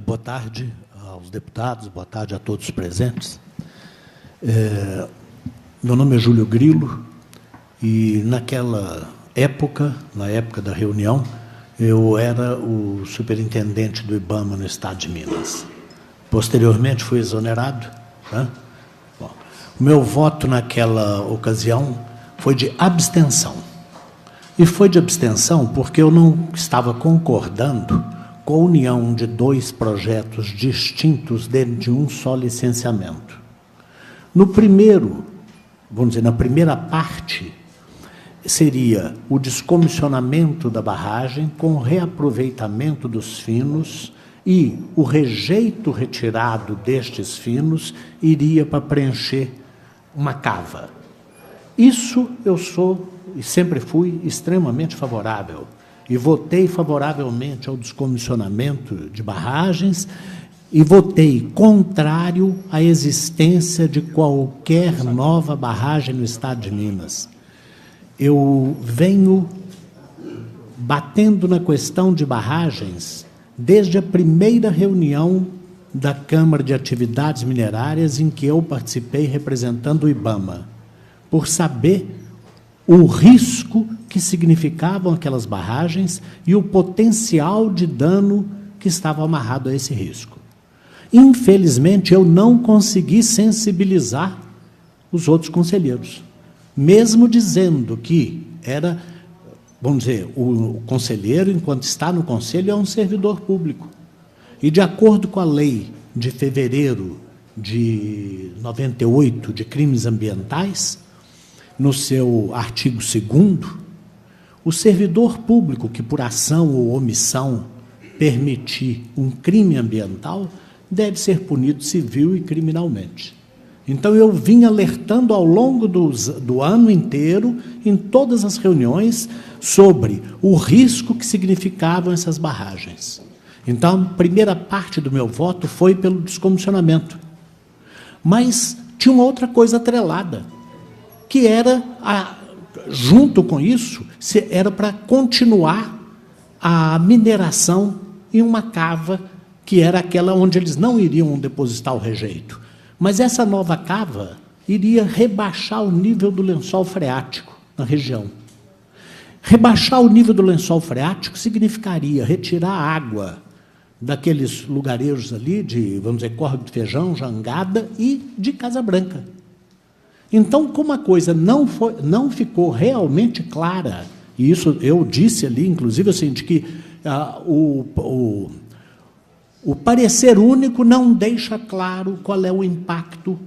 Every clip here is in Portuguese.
Boa tarde aos deputados, boa tarde a todos os presentes. Meu nome é Júlio Grilo e, naquela época, na época da reunião, eu era o superintendente do IBAMA no Estado de Minas. Posteriormente, fui exonerado. Né? Bom, o meu voto naquela ocasião foi de abstenção. E foi de abstenção porque eu não estava concordando com a união de dois projetos distintos dentro de um só licenciamento. No primeiro, vamos dizer, na primeira parte, seria o descomissionamento da barragem com reaproveitamento dos finos e o rejeito retirado destes finos iria para preencher uma cava. Isso eu sou e sempre fui extremamente favorável. E votei favoravelmente ao descomissionamento de barragens e votei contrário à existência de qualquer nova barragem no Estado de Minas. Eu venho batendo na questão de barragens desde a primeira reunião da Câmara de Atividades Minerárias em que eu participei representando o IBAMA, por saber o risco que significavam aquelas barragens e o potencial de dano que estava amarrado a esse risco. Infelizmente, eu não consegui sensibilizar os outros conselheiros, mesmo dizendo que era, vamos dizer, o conselheiro, enquanto está no conselho, é um servidor público. E, de acordo com a lei de fevereiro de 98, de crimes ambientais, no seu artigo 2º, o servidor público que, por ação ou omissão, permitir um crime ambiental, deve ser punido civil e criminalmente. Então, eu vim alertando ao longo do ano inteiro, em todas as reuniões, sobre o risco que significavam essas barragens. Então, a primeira parte do meu voto foi pelo descomissionamento. Mas tinha uma outra coisa atrelada, que era, junto com isso, era para continuar a mineração em uma cava, que era aquela onde eles não iriam depositar o rejeito. Mas essa nova cava iria rebaixar o nível do lençol freático na região. Rebaixar o nível do lençol freático significaria retirar a água daqueles lugarejos ali, de, vamos dizer, Córrego do Feijão, Jangada e de Casa Branca. Então, como a coisa não ficou realmente clara, e isso eu disse ali, inclusive, assim, de que o parecer único não deixa claro qual é o impacto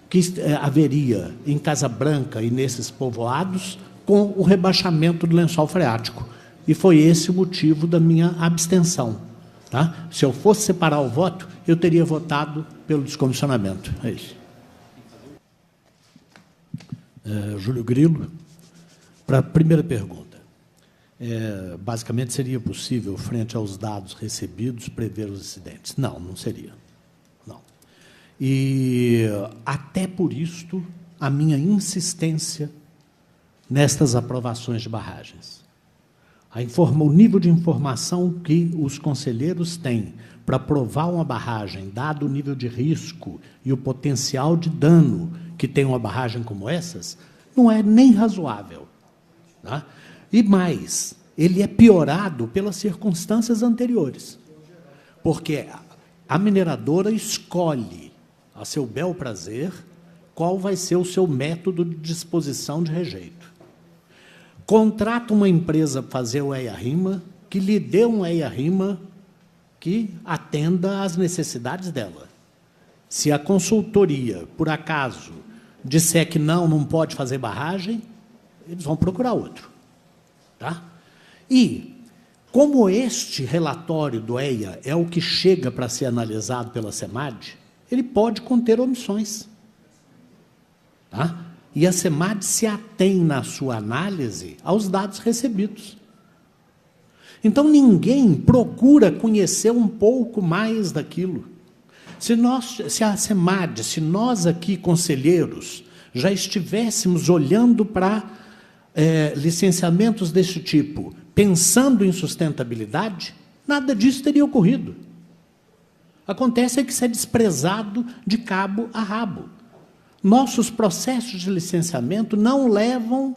que haveria em Casa Branca e nesses povoados com o rebaixamento do lençol freático. E foi esse o motivo da minha abstenção. Tá? Se eu fosse separar o voto, eu teria votado pelo descomissionamento. É isso. Júlio Grilo, para a primeira pergunta. Basicamente, seria possível, frente aos dados recebidos, prever os acidentes? Não, não seria. Não. E, até por isto, a minha insistência nestas aprovações de barragens. O nível de informação que os conselheiros têm para aprovar uma barragem, dado o nível de risco e o potencial de dano que tem uma barragem como essas, não é nem razoável. Tá? E mais, ele é piorado pelas circunstâncias anteriores. Porque a mineradora escolhe, a seu bel prazer, qual vai ser o seu método de disposição de rejeito. Contrata uma empresa para fazer o EIA-RIMA, que lhe dê um EIA-RIMA que atenda às necessidades dela. Se a consultoria, por acaso, disser que não pode fazer barragem, eles vão procurar outro. Tá? E, como este relatório do EIA é o que chega para ser analisado pela SEMAD, ele pode conter omissões. Tá? E a SEMAD se atém, na sua análise, aos dados recebidos. Então, ninguém procura conhecer um pouco mais daquilo. Se a SEMAD, se nós aqui, conselheiros, já estivéssemos olhando para licenciamentos desse tipo, pensando em sustentabilidade, nada disso teria ocorrido. Acontece que isso é desprezado de cabo a rabo. Nossos processos de licenciamento não levam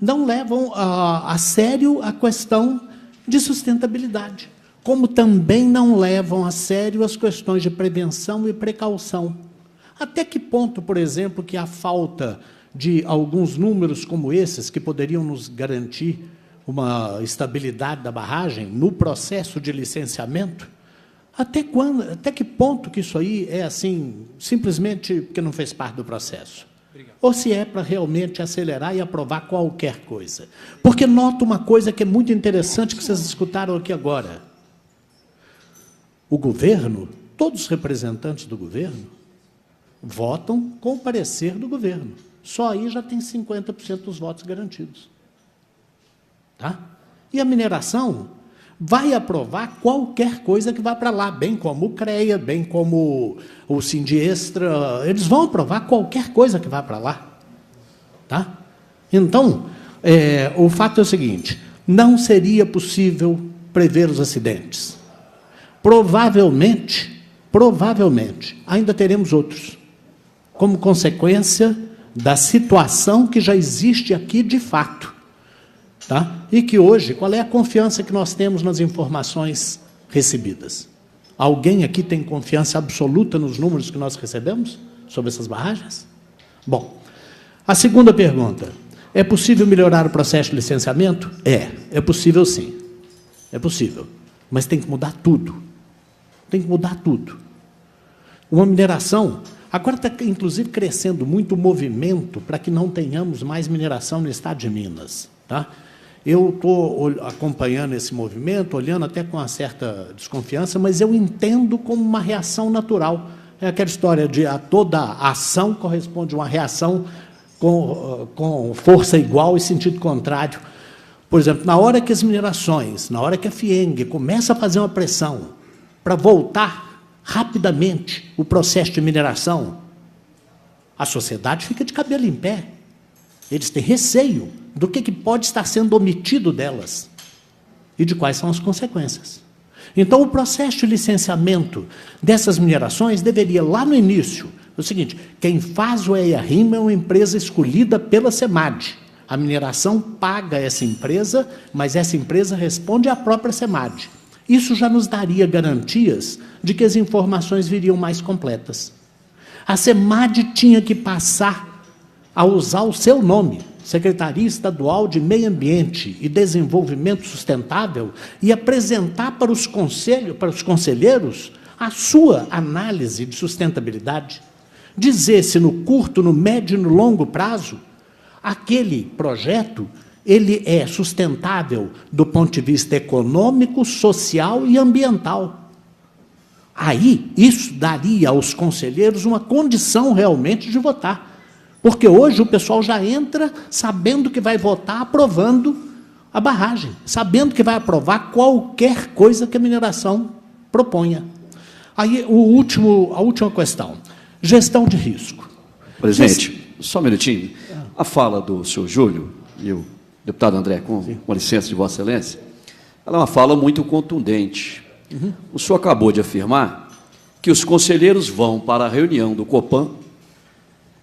não levam a sério a questão de sustentabilidade, como também não levam a sério as questões de prevenção e precaução. Até que ponto, por exemplo, que a falta de alguns números como esses, que poderiam nos garantir uma estabilidade da barragem no processo de licenciamento, até que ponto que isso aí é assim, simplesmente porque não fez parte do processo? Obrigado. Ou se é para realmente acelerar e aprovar qualquer coisa? Porque noto uma coisa que é muito interessante, que vocês escutaram aqui agora. O governo, todos os representantes do governo, votam com o parecer do governo. Só aí já tem 50% dos votos garantidos. Tá? E a mineração vai aprovar qualquer coisa que vá para lá, bem como o CREA, bem como o Sindiestra, eles vão aprovar qualquer coisa que vá para lá. Tá? Então, o fato é o seguinte, não seria possível prever os acidentes. Provavelmente, ainda teremos outros, como consequência da situação que já existe aqui de fato. Tá? E que hoje, qual é a confiança que nós temos nas informações recebidas? Alguém aqui tem confiança absoluta nos números que nós recebemos sobre essas barragens? Bom, a segunda pergunta, é possível melhorar o processo de licenciamento? É possível sim, é possível, mas tem que mudar tudo, tem que mudar tudo. Uma mineração, agora está inclusive crescendo muito o movimento para que não tenhamos mais mineração no estado de Minas, tá? Eu estou acompanhando esse movimento, olhando até com uma certa desconfiança, mas eu entendo como uma reação natural. É aquela história de toda ação corresponde a uma reação com força igual e sentido contrário. Por exemplo, na hora que as minerações, na hora que a FIENG começa a fazer uma pressão para voltar rapidamente o processo de mineração, a sociedade fica de cabelo em pé. Eles têm receio do que pode estar sendo omitido delas e de quais são as consequências. Então, o processo de licenciamento dessas minerações deveria, lá no início, o seguinte, quem faz o EIA-RIM é uma empresa escolhida pela SEMAD. A mineração paga essa empresa, mas essa empresa responde à própria SEMAD. Isso já nos daria garantias de que as informações viriam mais completas. A SEMAD tinha que passar a usar o seu nome, Secretaria Estadual de Meio Ambiente e Desenvolvimento Sustentável, e apresentar para os conselheiros a sua análise de sustentabilidade. Dizer se no curto, no médio e no longo prazo, aquele projeto ele é sustentável do ponto de vista econômico, social e ambiental. Aí, isso daria aos conselheiros uma condição realmente de votar. Porque hoje o pessoal já entra sabendo que vai votar aprovando a barragem, sabendo que vai aprovar qualquer coisa que a mineração proponha. Aí, a última questão, gestão de risco. Presidente, só um minutinho. A fala do senhor Júlio e o deputado André, com licença de Vossa Excelência, ela é uma fala muito contundente. O senhor acabou de afirmar que os conselheiros vão para a reunião do Copan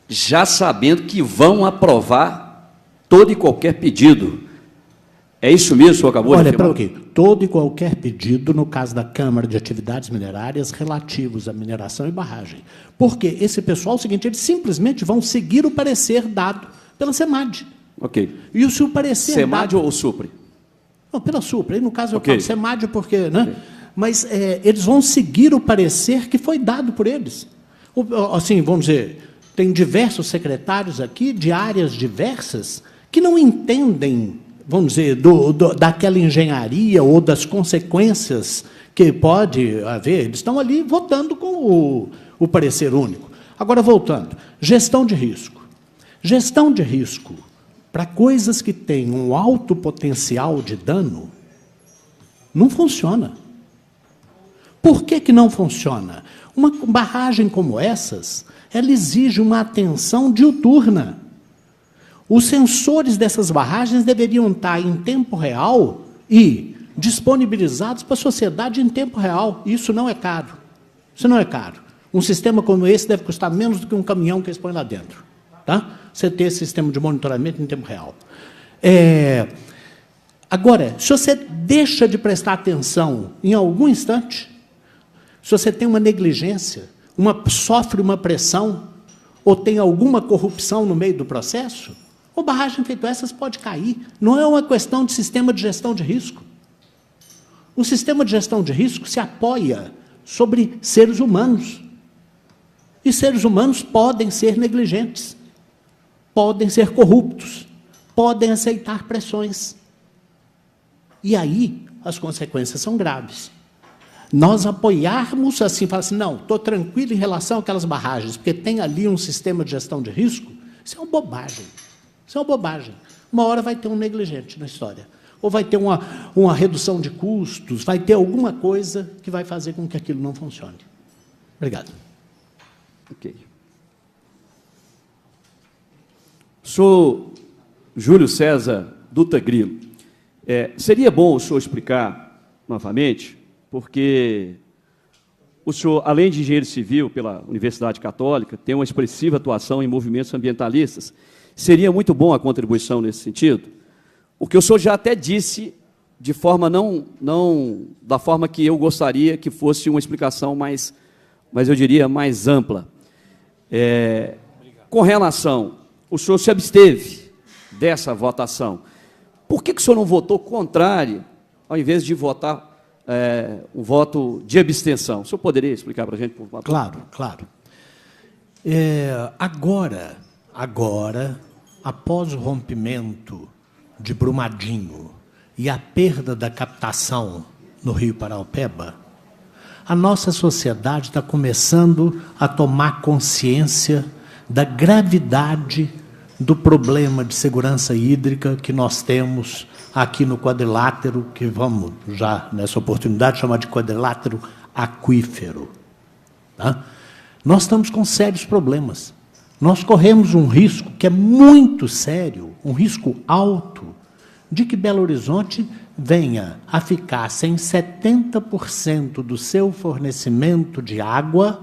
já sabendo que vão aprovar todo e qualquer pedido. É isso mesmo que o senhor acabou de afirmar? Olha, todo e qualquer pedido, no caso da Câmara de Atividades Minerárias, relativos à mineração e barragem. Porque esse pessoal, é o seguinte, eles simplesmente vão seguir o parecer dado pela SEMAD. Ok. E se o parecer SEMAD ou SUPRE? Não, pela SUPRE. Aí, no caso, eu falo SEMAD porque... Né? Okay. Mas eles vão seguir o parecer que foi dado por eles. Assim, vamos dizer... Tem diversos secretários aqui, de áreas diversas, que não entendem, vamos dizer, daquela engenharia ou das consequências que pode haver. Eles estão ali votando com o parecer único. Agora, voltando, gestão de risco. Gestão de risco, para coisas que têm um alto potencial de dano, não funciona. Por que não funciona? Uma barragem como essas... ela exige uma atenção diuturna. Os sensores dessas barragens deveriam estar em tempo real e disponibilizados para a sociedade em tempo real. Isso não é caro. Isso não é caro. Um sistema como esse deve custar menos do que um caminhão que eles põem lá dentro. Tá? Você ter esse sistema de monitoramento em tempo real. Agora, se você deixa de prestar atenção em algum instante, se você tem uma negligência, sofre uma pressão, ou tem alguma corrupção no meio do processo, uma barragem feita essas pode cair. Não é uma questão de sistema de gestão de risco. O sistema de gestão de risco se apoia sobre seres humanos. E seres humanos podem ser negligentes, podem ser corruptos, podem aceitar pressões. E aí as consequências são graves. Nós apoiarmos assim, falar assim, não, estou tranquilo em relação àquelas barragens, porque tem ali um sistema de gestão de risco, isso é uma bobagem. Isso é uma bobagem. Uma hora vai ter um negligente na história. Ou vai ter uma redução de custos, vai ter alguma coisa que vai fazer com que aquilo não funcione. Obrigado. Ok. Sou Júlio César Dutra Grilo. Seria bom o senhor explicar novamente, porque o senhor, além de engenheiro civil pela Universidade Católica, tem uma expressiva atuação em movimentos ambientalistas. Seria muito bom a contribuição nesse sentido, porque o senhor já até disse, de forma não da forma que eu gostaria que fosse uma explicação mais eu diria, mais ampla. Com relação, o senhor se absteve dessa votação. Por que o senhor não votou contrário, ao invés de votar um voto de abstenção? O senhor poderia explicar para a gente, por favor? Claro, claro. Agora, após o rompimento de Brumadinho e a perda da captação no Rio Paraopeba, a nossa sociedade está começando a tomar consciência da gravidade do problema de segurança hídrica que nós temos aqui no quadrilátero, que vamos já, nessa oportunidade, chamar de quadrilátero aquífero. Tá? Nós estamos com sérios problemas. Nós corremos um risco que é muito sério, um risco alto, de que Belo Horizonte venha a ficar sem 70% do seu fornecimento de água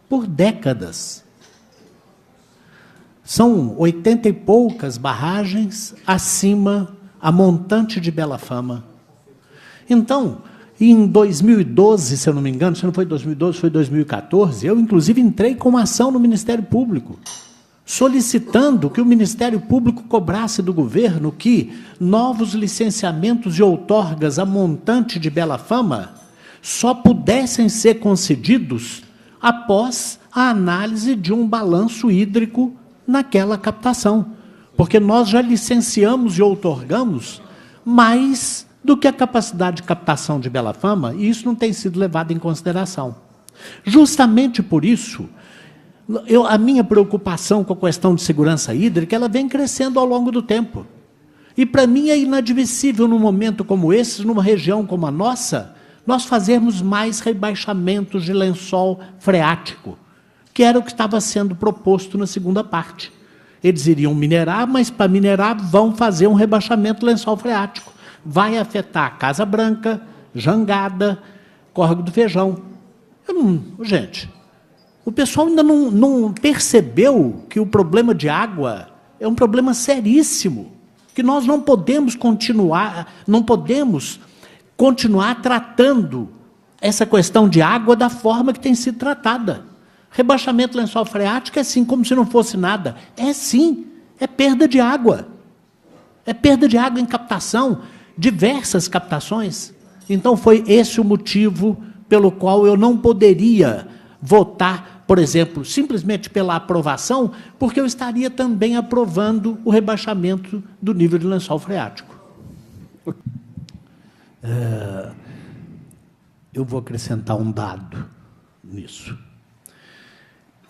por décadas. São 80 e poucas barragens acima a montante de Bela Fama. Então, em 2012, se eu não me engano, se não foi 2012, foi 2014, eu, inclusive, entrei com uma ação no Ministério Público, solicitando que o Ministério Público cobrasse do governo que novos licenciamentos e outorgas a montante de Bela Fama só pudessem ser concedidos após a análise de um balanço hídrico naquela captação. Porque nós já licenciamos e outorgamos mais do que a capacidade de captação de Bela Fama, e isso não tem sido levado em consideração. Justamente por isso, a minha preocupação com a questão de segurança hídrica, ela vem crescendo ao longo do tempo. E, para mim, é inadmissível, num momento como esse, numa região como a nossa, nós fazermos mais rebaixamentos de lençol freático, que era o que estava sendo proposto na segunda parte. Eles iriam minerar, mas, para minerar, vão fazer um rebaixamento do lençol freático. Vai afetar Casa Branca, Jangada, Córrego do Feijão. Gente, o pessoal ainda não percebeu que o problema de água é um problema seríssimo, que nós não podemos continuar tratando essa questão de água da forma que tem sido tratada. Rebaixamento do lençol freático é assim, como se não fosse nada. É sim, é perda de água. É perda de água em captação, diversas captações. Então, foi esse o motivo pelo qual eu não poderia votar, por exemplo, simplesmente pela aprovação, porque eu estaria também aprovando o rebaixamento do nível de lençol freático. Eu vou acrescentar um dado nisso.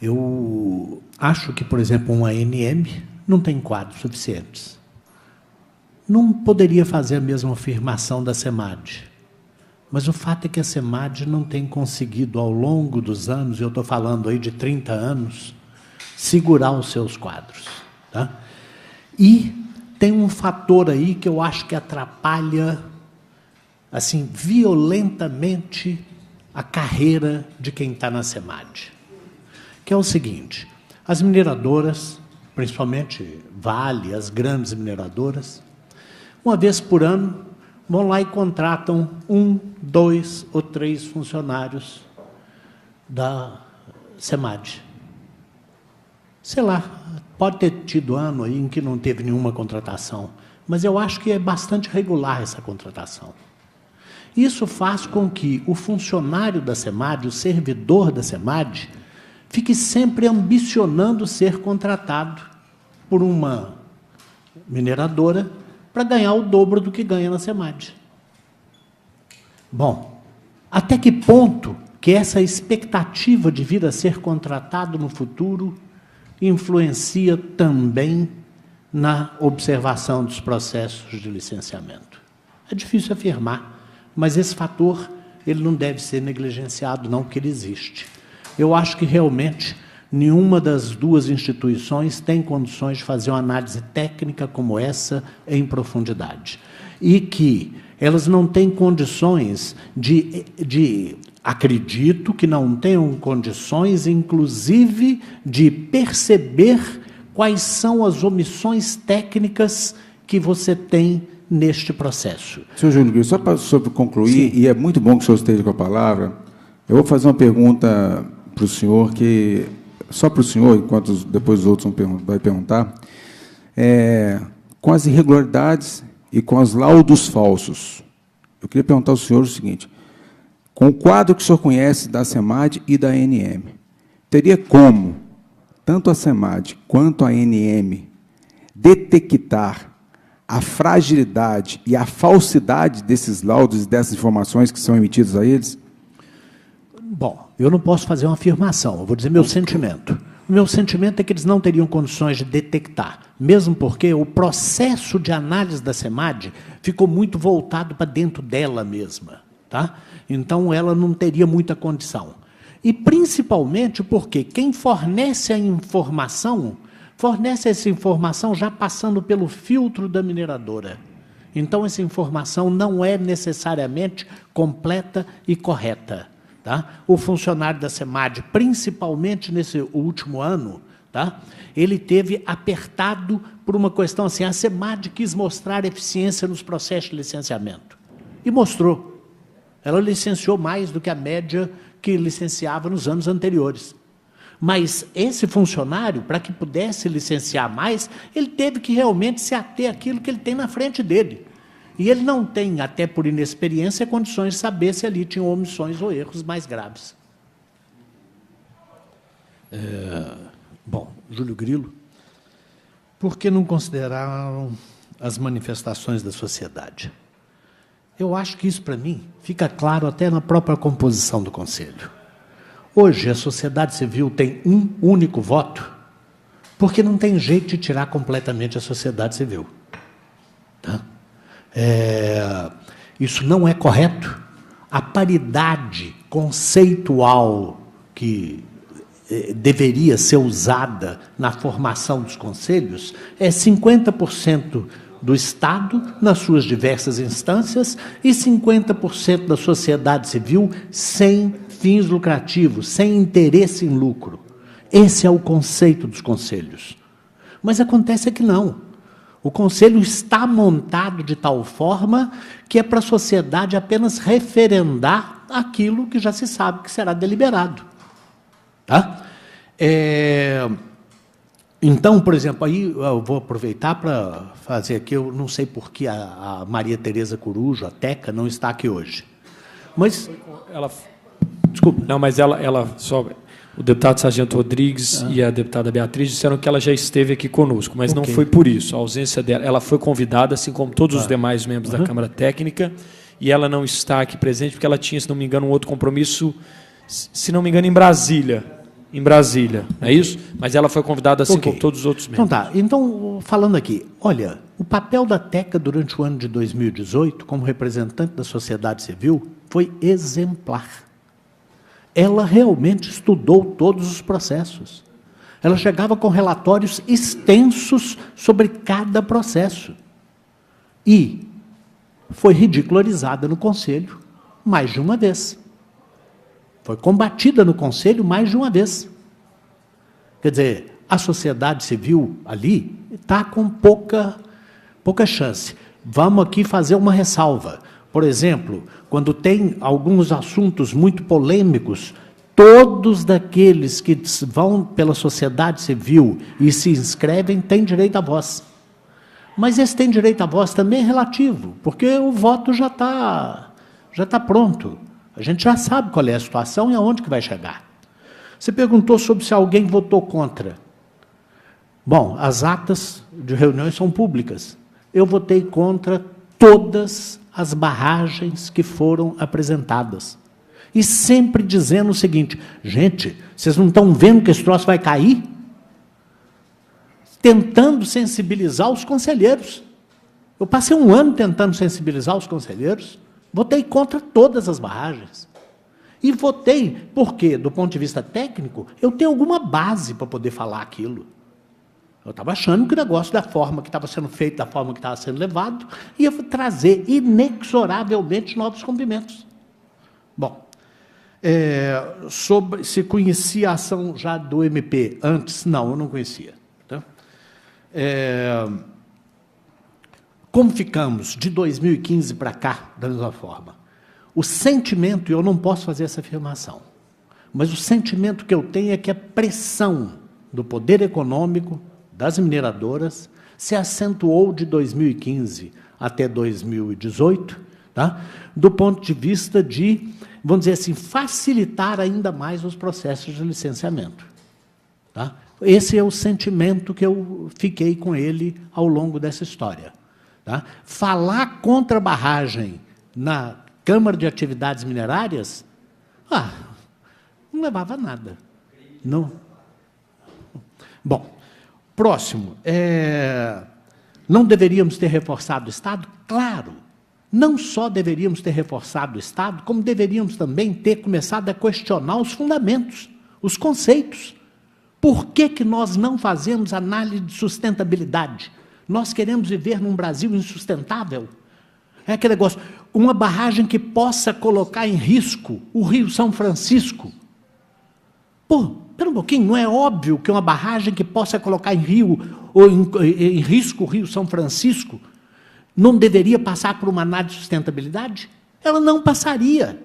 Eu acho que, por exemplo, uma ANM não tem quadros suficientes. Não poderia fazer a mesma afirmação da SEMAD. Mas o fato é que a SEMAD não tem conseguido, ao longo dos anos, eu estou falando aí de 30 anos, segurar os seus quadros. Tá? E tem um fator aí que eu acho que atrapalha assim, violentamente a carreira de quem está na SEMAD, que é o seguinte: as mineradoras, principalmente Vale, as grandes mineradoras, uma vez por ano, vão lá e contratam 1, 2 ou 3 funcionários da SEMAD. Sei lá, pode ter tido ano aí em que não teve nenhuma contratação, mas eu acho que é bastante regular essa contratação. Isso faz com que o funcionário da SEMAD, o servidor da SEMAD, fique sempre ambicionando ser contratado por uma mineradora para ganhar o dobro do que ganha na SEMAD. Bom, até que ponto que essa expectativa de vir a ser contratado no futuro influencia também na observação dos processos de licenciamento? É difícil afirmar, mas esse fator ele não deve ser negligenciado, não, porque ele existe. Eu acho que, realmente, nenhuma das duas instituições tem condições de fazer uma análise técnica como essa em profundidade. E que elas não têm condições acredito que não tenham condições, inclusive, de perceber quais são as omissões técnicas que você tem neste processo. Senhor Júlio Grilo, só para concluir, sim, e é muito bom que o senhor esteja com a palavra, eu vou fazer uma pergunta para o senhor, que só para o senhor, enquanto depois os outros vão perguntar, com as irregularidades e com os laudos falsos. Eu queria perguntar ao senhor o seguinte: com o quadro que o senhor conhece da SEMAD e da ANM, teria como, tanto a SEMAD quanto a ANM, detectar a fragilidade e a falsidade desses laudos e dessas informações que são emitidas a eles? Bom, eu não posso fazer uma afirmação, eu vou dizer meu sentimento. O meu sentimento é que eles não teriam condições de detectar, mesmo porque o processo de análise da SEMAD ficou muito voltado para dentro dela mesma, tá? Então, ela não teria muita condição. E, principalmente, porque quem fornece a informação, fornece essa informação já passando pelo filtro da mineradora. Então, essa informação não é necessariamente completa e correta. Tá? O funcionário da SEMAD, principalmente nesse último ano, tá? Ele teve apertado por uma questão assim: a SEMAD quis mostrar eficiência nos processos de licenciamento. E mostrou. Ela licenciou mais do que a média que licenciava nos anos anteriores. Mas esse funcionário, para que pudesse licenciar mais, ele teve que realmente se ater àquilo que ele tem na frente dele. E ele não tem, até por inexperiência, condições de saber se ali tinham omissões ou erros mais graves. Bom, Júlio Grilo, por que não consideraram as manifestações da sociedade? Eu acho que isso, para mim, fica claro até na própria composição do Conselho. Hoje, a sociedade civil tem um único voto, porque não tem jeito de tirar completamente a sociedade civil. Tá? Isso não é correto. A paridade conceitual que deveria ser usada na formação dos conselhos é 50% do Estado, nas suas diversas instâncias, e 50% da sociedade civil sem fins lucrativos, sem interesse em lucro. Esse é o conceito dos conselhos. Mas acontece que não. O Conselho está montado de tal forma que é para a sociedade apenas referendar aquilo que já se sabe que será deliberado. Tá? Então, por exemplo, aí eu vou aproveitar para fazer aqui, eu não sei por que a Maria Tereza Corujo, a Teca, não está aqui hoje. Mas... Desculpa. Não, mas ela só... O deputado Sargento Rodrigues e a deputada Beatriz disseram que ela já esteve aqui conosco, mas não foi por isso. A ausência dela, ela foi convidada, assim como todos os demais membros da Câmara Técnica, e ela não está aqui presente porque ela tinha, se não me engano, um outro compromisso, se não me engano, em Brasília. Em Brasília, não é isso? Mas ela foi convidada, assim como todos os outros membros. Então, tá. Então, falando aqui, olha, o papel da TECA durante o ano de 2018, como representante da sociedade civil, foi exemplar. Ela realmente estudou todos os processos. Ela chegava com relatórios extensos sobre cada processo. E, foi ridicularizada no Conselho mais de uma vez. Foi combatida no Conselho mais de uma vez. Quer dizer, a sociedade civil ali está com pouca chance. Vamos aqui fazer uma ressalva. Por exemplo, quando tem alguns assuntos muito polêmicos, todos daqueles que vão pela sociedade civil e se inscrevem têm direito à voz. Mas esse tem direito à voz também é relativo, porque o voto já está pronto. A gente já sabe qual é a situação e aonde que vai chegar. Você perguntou sobre se alguém votou contra. Bom, as atas de reuniões são públicas. Eu votei contra todas as barragens que foram apresentadas. E sempre dizendo o seguinte: gente, vocês não estão vendo que esse troço vai cair? Tentando sensibilizar os conselheiros. Eu passei um ano tentando sensibilizar os conselheiros, votei contra todas as barragens. E votei porque, do ponto de vista técnico, eu tenho alguma base para poder falar aquilo. Eu estava achando que o negócio, da forma que estava sendo feito, da forma que estava sendo levado, ia trazer inexoravelmente novos rompimentos. Bom, sobre se conhecia a ação já do MP antes, não, eu não conhecia. Tá? Como ficamos de 2015 para cá, da mesma forma? O sentimento, e eu não posso fazer essa afirmação, mas o sentimento que eu tenho é que a pressão do poder econômico, das mineradoras, se acentuou de 2015 até 2018, tá? Do ponto de vista de, vamos dizer assim, facilitar ainda mais os processos de licenciamento. Tá? Esse é o sentimento que eu fiquei com ele ao longo dessa história. Tá? Falar contra a barragem na Câmara de Atividades Minerárias, não levava a nada. Não. Bom, próximo. Não deveríamos ter reforçado o Estado? Claro. Não só deveríamos ter reforçado o Estado, como deveríamos também ter começado a questionar os fundamentos, os conceitos. Por que nós não fazemos análise de sustentabilidade? Nós queremos viver num Brasil insustentável? É aquele negócio, uma barragem que possa colocar em risco o Rio São Francisco. Pô, espera um pouquinho, não é óbvio que uma barragem que possa colocar em risco o Rio São Francisco não deveria passar por uma análise de sustentabilidade? Ela não passaria.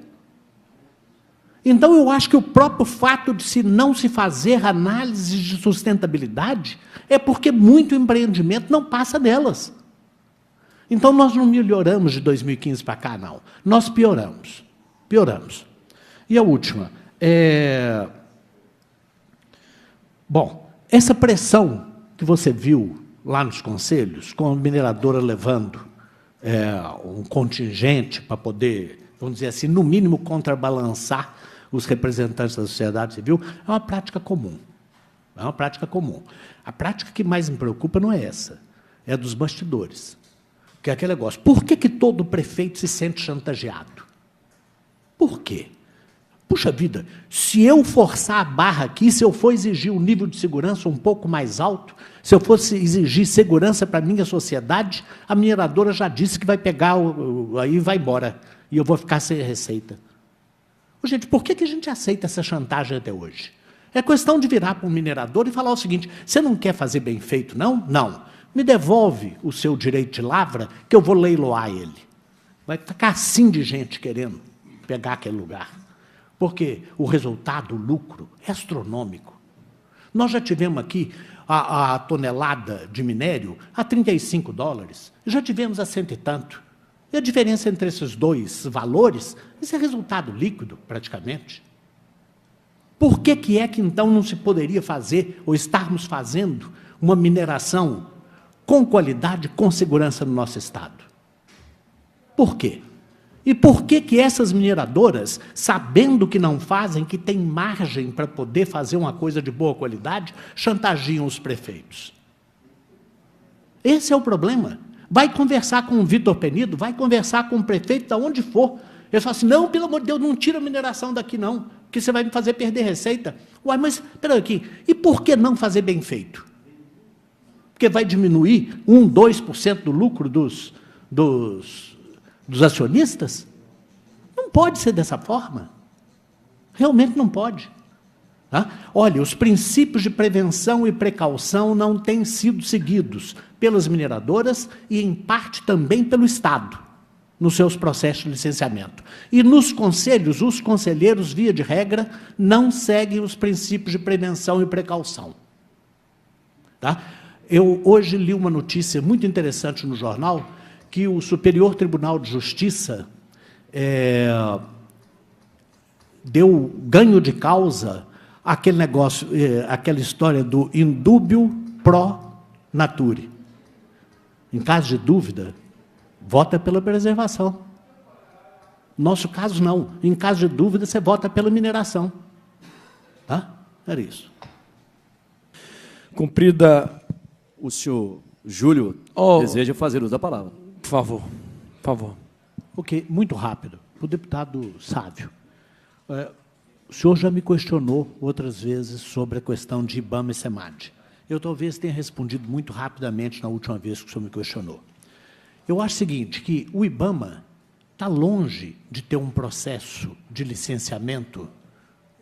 Então, eu acho que o próprio fato de não se fazer análise de sustentabilidade é porque muito empreendimento não passa delas. Então, nós não melhoramos de 2015 para cá, não. Nós pioramos. Pioramos. E a última. Bom, essa pressão que você viu lá nos conselhos, com a mineradora levando um contingente para poder, vamos dizer assim, no mínimo contrabalançar os representantes da sociedade civil, é uma prática comum. É uma prática comum. A prática que mais me preocupa não é essa, é a dos bastidores. Que é aquele negócio. Por que todo prefeito se sente chantageado? Por quê? Puxa vida, se eu forçar a barra aqui, se eu for exigir um nível de segurança um pouco mais alto, se eu fosse exigir segurança para a minha sociedade, a mineradora já disse que vai pegar, aí vai embora, e eu vou ficar sem receita. Gente, por que a gente aceita essa chantagem até hoje? É questão de virar para um minerador e falar o seguinte: você não quer fazer bem feito, não? Não. Me devolve o seu direito de lavra, que eu vou leiloar ele. Vai ficar assim de gente querendo pegar aquele lugar. Porque o resultado, o lucro, é astronômico. Nós já tivemos aqui a tonelada de minério a $35, já tivemos a 100 e tanto. E a diferença entre esses dois valores, isso é resultado líquido, praticamente. Por que então não se poderia fazer, ou estarmos fazendo, uma mineração com qualidade, com segurança no nosso Estado? Por quê? E por que essas mineradoras, sabendo que não fazem, que têm margem para poder fazer uma coisa de boa qualidade, chantageiam os prefeitos? Esse é o problema. Vai conversar com o Vitor Penido, vai conversar com o prefeito, de onde for. Ele fala assim: não, pelo amor de Deus, não tira a mineração daqui, não, porque você vai me fazer perder receita. Uai, mas, espera aqui, e por que não fazer bem feito? Porque vai diminuir 1, 2% do lucro dos acionistas? Não pode ser dessa forma. Realmente não pode. Tá? Olha, os princípios de prevenção e precaução não têm sido seguidos pelas mineradoras e, em parte, também pelo Estado, nos seus processos de licenciamento. E nos conselhos, os conselheiros, via de regra, não seguem os princípios de prevenção e precaução. Tá? Eu hoje li uma notícia muito interessante no jornal, que o Superior Tribunal de Justiça deu ganho de causa aquele negócio, aquela história do indúbio pro nature. Em caso de dúvida, vota pela preservação. No nosso caso, não. Em caso de dúvida, você vota pela mineração. Tá? Era isso. Cumprida. O senhor Júlio deseja fazer uso da palavra. Por favor, por favor. Ok, muito rápido. Para o deputado Sávio. O senhor já me questionou outras vezes sobre a questão de IBAMA e SEMAD. Eu talvez tenha respondido muito rapidamente na última vez que o senhor me questionou. Eu acho o seguinte, que o IBAMA está longe de ter um processo de licenciamento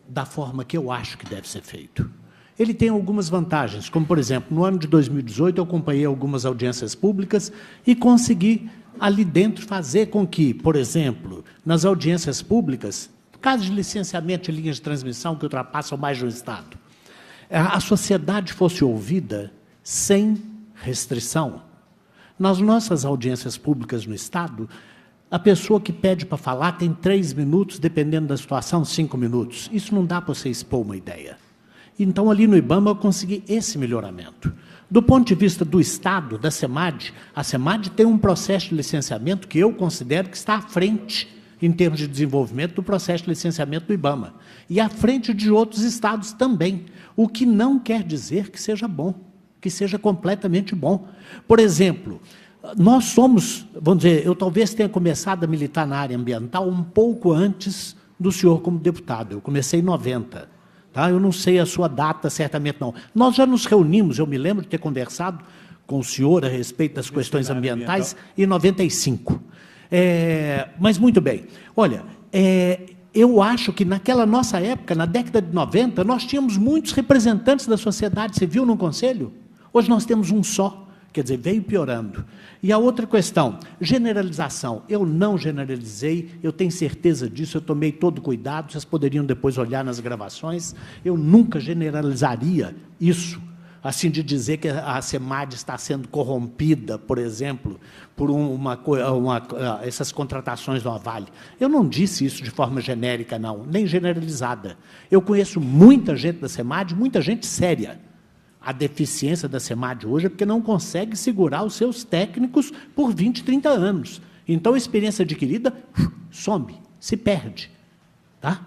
da forma que eu acho que deve ser feito. Ele tem algumas vantagens, como, por exemplo, no ano de 2018, eu acompanhei algumas audiências públicas e consegui, ali dentro, fazer com que, por exemplo, nas audiências públicas, casos de licenciamento de linhas de transmissão que ultrapassam mais de um Estado, a sociedade fosse ouvida sem restrição. Nas nossas audiências públicas no Estado, a pessoa que pede para falar tem 3 minutos, dependendo da situação, 5 minutos. Isso não dá para você expor uma ideia. Então, ali no IBAMA, eu consegui esse melhoramento. Do ponto de vista do Estado, da SEMAD, a SEMAD tem um processo de licenciamento que eu considero que está à frente, em termos de desenvolvimento, do processo de licenciamento do IBAMA. E à frente de outros estados também. O que não quer dizer que seja bom, que seja completamente bom. Por exemplo, nós somos, vamos dizer, eu talvez tenha começado a militar na área ambiental um pouco antes do senhor como deputado. Eu comecei em 90. Tá? Eu não sei a sua data, certamente não. Nós já nos reunimos, eu me lembro de ter conversado com o senhor a respeito das questões ambientais em 95. Mas, muito bem. Olha, eu acho que naquela nossa época, na década de 90, nós tínhamos muitos representantes da sociedade civil no Conselho. Hoje nós temos um só. Quer dizer, veio piorando. E a outra questão, generalização. Eu não generalizei, eu tenho certeza disso, eu tomei todo cuidado, vocês poderiam depois olhar nas gravações. Eu nunca generalizaria isso, assim de dizer que a SEMAD está sendo corrompida, por exemplo, por essas contratações do Vale. Eu não disse isso de forma genérica, não, nem generalizada. Eu conheço muita gente da SEMAD, muita gente séria. A deficiência da SEMAD hoje é porque não consegue segurar os seus técnicos por 20, 30 anos. Então, a experiência adquirida some, se perde. Tá?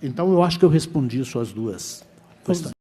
Então, eu acho que eu respondi suas duas questões.